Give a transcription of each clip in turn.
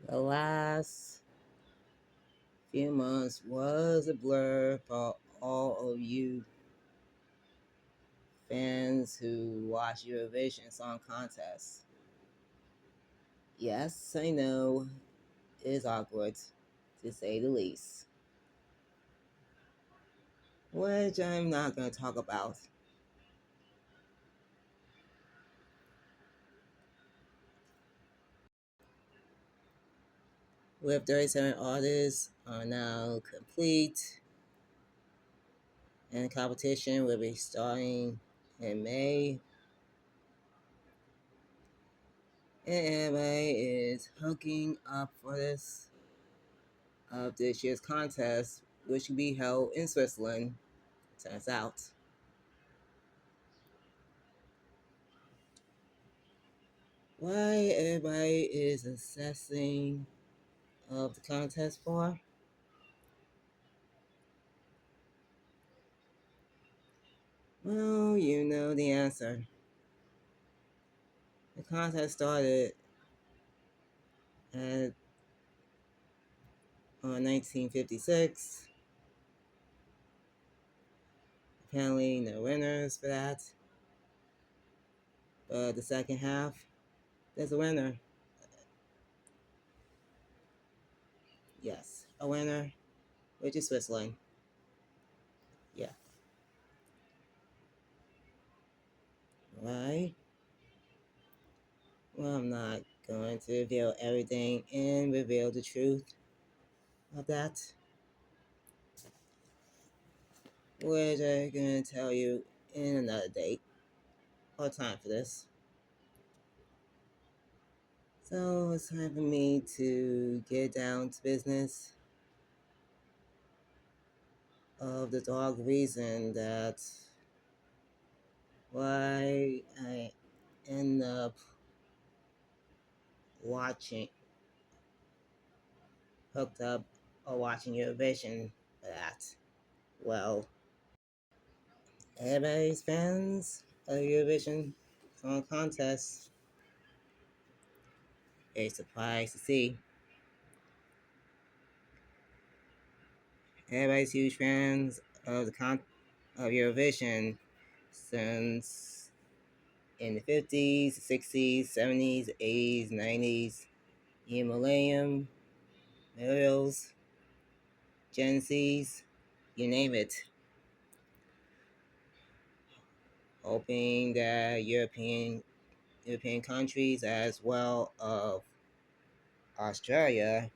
The last few months was a blur for all of you fans who watch Eurovision Song Contest. Yes, I know it is awkward, to say the least, which I'm not going to talk about. With 37 artists are now complete, and the competition will be starting in May. And everybody is hooking up for this of this year's contest, which will be held in Switzerland. Turns out. Why everybody is assessing of the contest for? Well, you know the answer. The contest started at 1956. Apparently, no winners for that. But the second half, there's a winner. Yes, a winner, which is Switzerland. Yeah. Why? Well, I'm not going to reveal everything and reveal the truth of that. Which I'm going to tell you in another date or time for this. So it's time for me to get down to business of the dog reason that why I end up watching, hooked up or watching Eurovision for that. Well, everybody's fans of Eurovision Song Contest is surprised to see. Everybody's huge fans of of Eurovision since in the 50s, 60s, 70s, 80s, 90s, even millennium, millennials, Gen Zs, you name it. Hoping that European countries as well of Australia,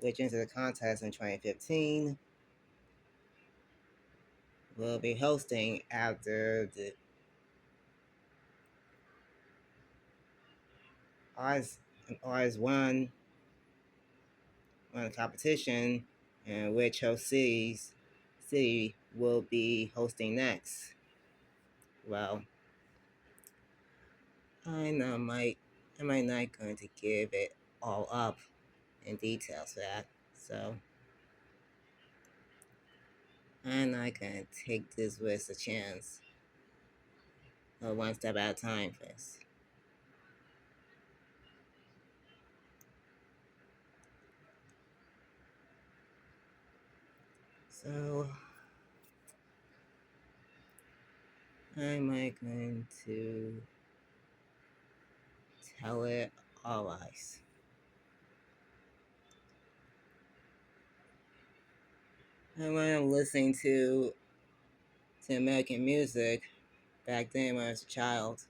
which entered the contest in 2015, will be hosting after the ours ours won the competition, and which host city will be hosting next. Well, I might not going to give it all up in details for that. So I'm not gonna take this with a chance. One step at a time, please. So I'm not going to tell it all lies. And when I'm listening to American music back then when I was a child,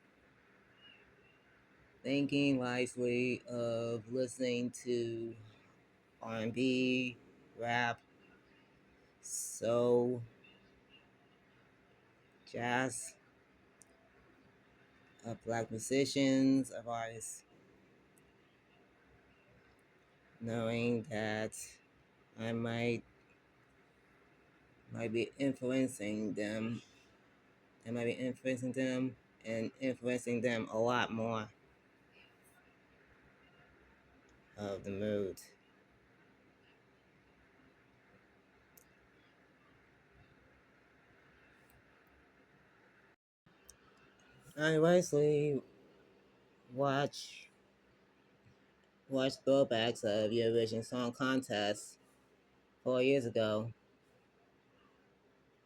thinking wisely of listening to R&B, rap, soul, jazz, of black musicians, of artists, knowing that I might be influencing them. I might be influencing them and influencing them a lot more of the mood. I wisely watch watched throwbacks of Eurovision Song Contest 4 years ago,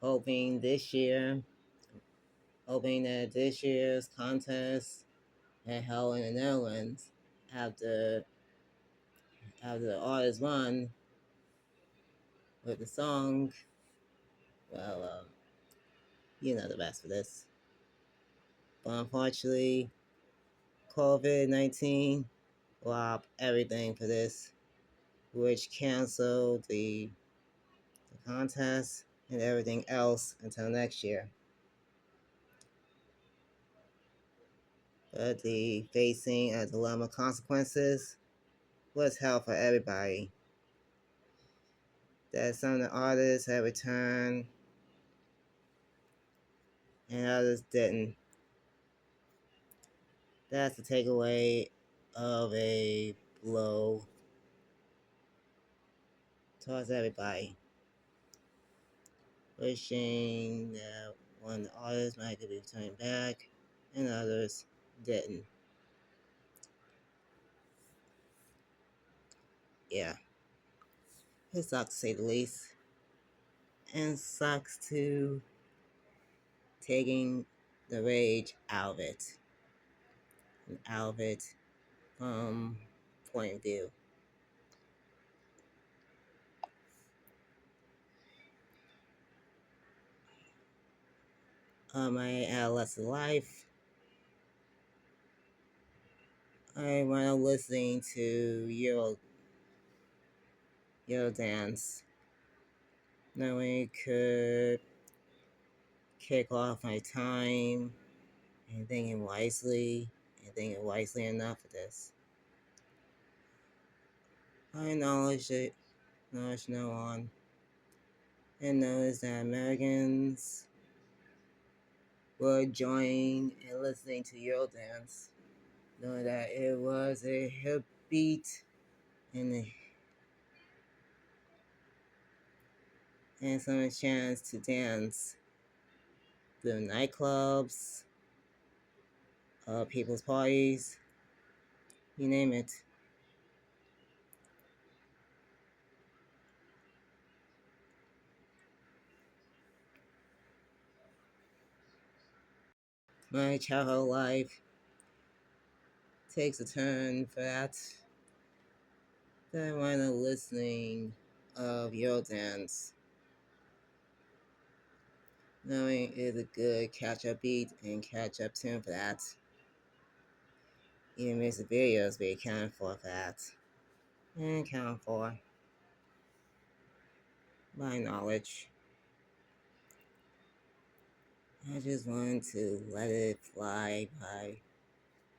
hoping this year, hoping that this year's contest had held in the Netherlands after after the artist won with the song. Well, you know the rest for this. But unfortunately, COVID-19 robbed everything for this, which canceled the contest and everything else until next year. But the facing a dilemma consequences was hell for everybody. That some of the artists had returned and others didn't. That's the takeaway of a blow towards everybody. Wishing that one artist might be returning back and others didn't. Yeah, it sucks to say the least. And sucks to taking the rage out of it. And out of it point of view. My adolescent life, I wound up listening to Euro dance, knowing it could kick off my time and thinking wisely enough for this. I acknowledge no one, and noticed that Americans were joining and listening to Eurodance, knowing that it was a hip beat and some chance to dance through nightclubs, people's parties, you name it. My childhood life takes a turn for that. Then I wind up listening of Eurodance, knowing it's a good catch-up beat and catch-up tune for that. Even music videos be accounted for that. And accounted for by knowledge. I just wanted to let it fly by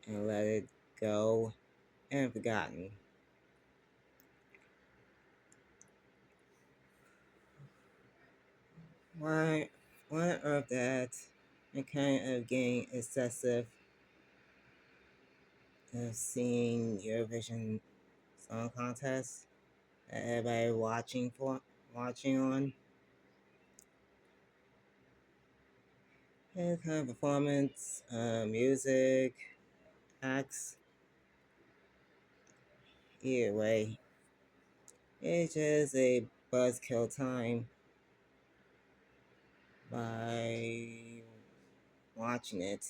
and let it go and forgotten. Why on earth that I kind of getting excessive of seeing Eurovision Song Contest that everybody watching on. And kind of performance, music, acts. Either way, it's just a buzzkill time by watching it.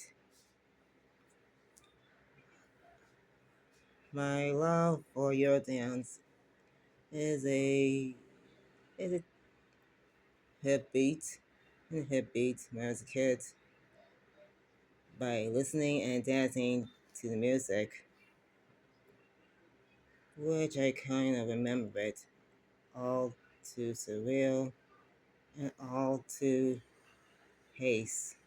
My love for Eurodance is a hip beat, when I was a kid by listening and dancing to the music, which I kind of remembered all too surreal and all too haste,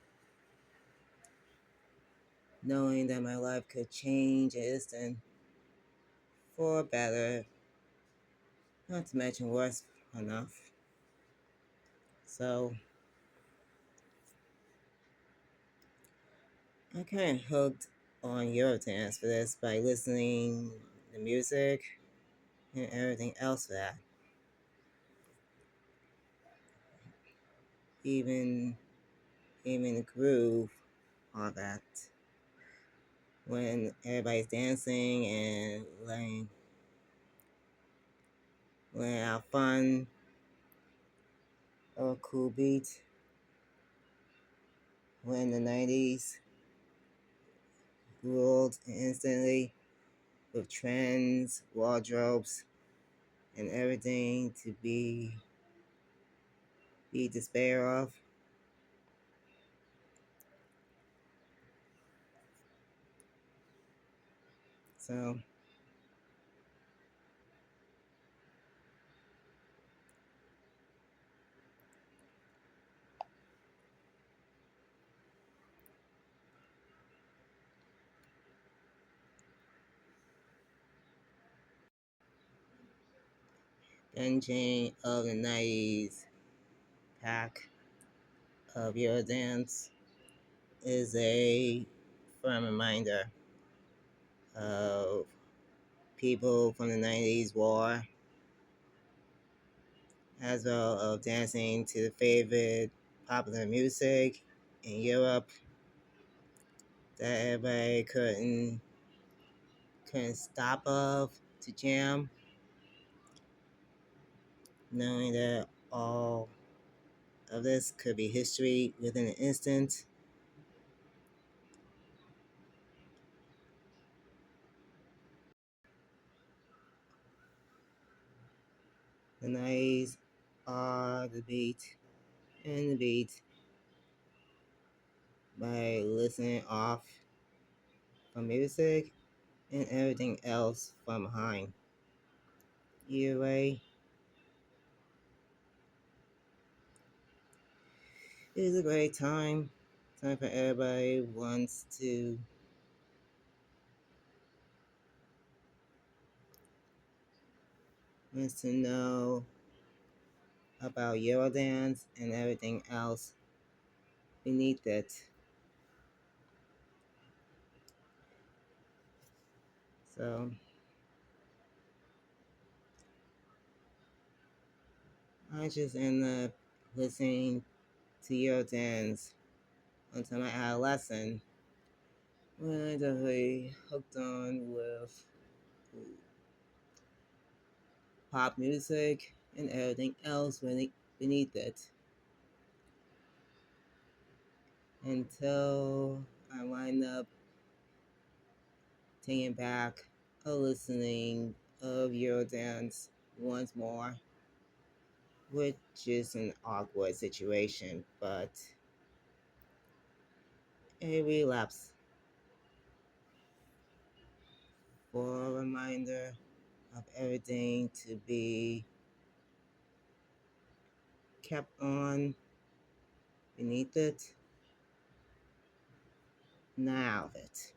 knowing that my life could change in instant for better, not to mention worse enough. So I kind of hooked on Eurodance for this by listening the music and everything else for that. Even the groove, all that. When everybody's dancing and letting when have fun or cool beat. When the 90s ruled instantly with trends, wardrobes, and everything to be despair of. So binging of the 90s pack of Eurodance is a firm reminder of people from the 90s war, as well of dancing to the favorite popular music in Europe that everybody couldn't stop of to jam, knowing that all of this could be history within an instant. The 90s are the beat and the beat by listening off from music and everything else from behind. Either way, it is a great time. Time for everybody wants to know about Eurodance and everything else beneath it. So I just end up listening to Eurodance until my adolescence when I definitely hooked on with pop music and everything else beneath it until I wind up taking back a listening of Eurodance once more, which is an awkward situation, but a relapse for a reminder of everything to be kept on beneath it, now of it.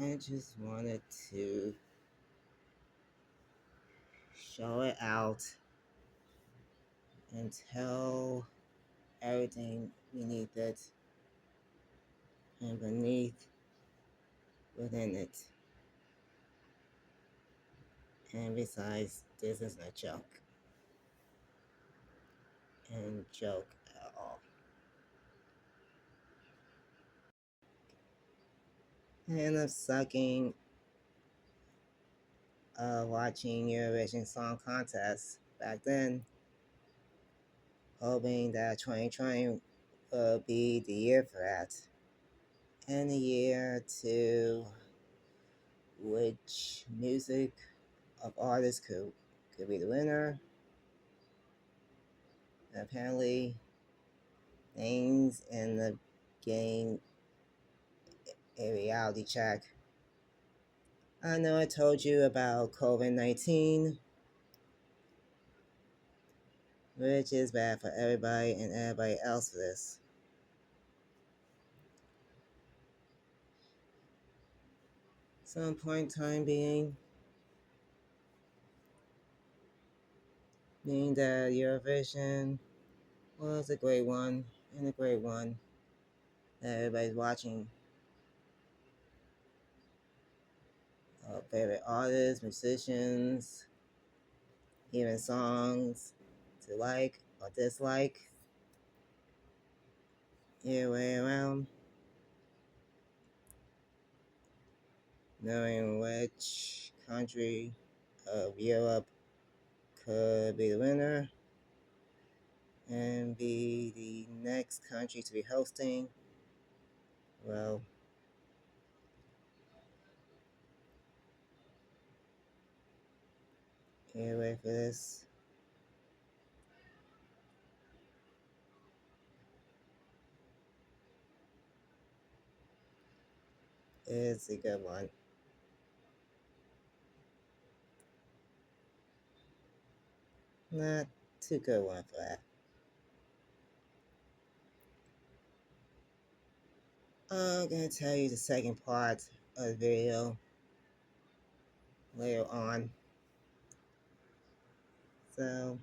I just wanted to show it out and tell everything beneath it and beneath within it. And besides, this is no joke and joke at all. I ended up sucking watching Eurovision Song Contest back then, hoping that 2020 will be the year for that. And the year to which music of artists could be the winner. And apparently, things in the getting a reality check. I know I told you about COVID-19, which is bad for everybody and everybody else for this. Some point in time being that Eurovision was a great one and a great one that everybody's watching. Favorite artists, musicians, even songs to like or dislike. Either way around. knowing which country of Europe could be the winner and be the next country to be hosting. Well, can't wait for this. It's a good one. Not too good one for that. I'm gonna tell you the second part of the video later on. So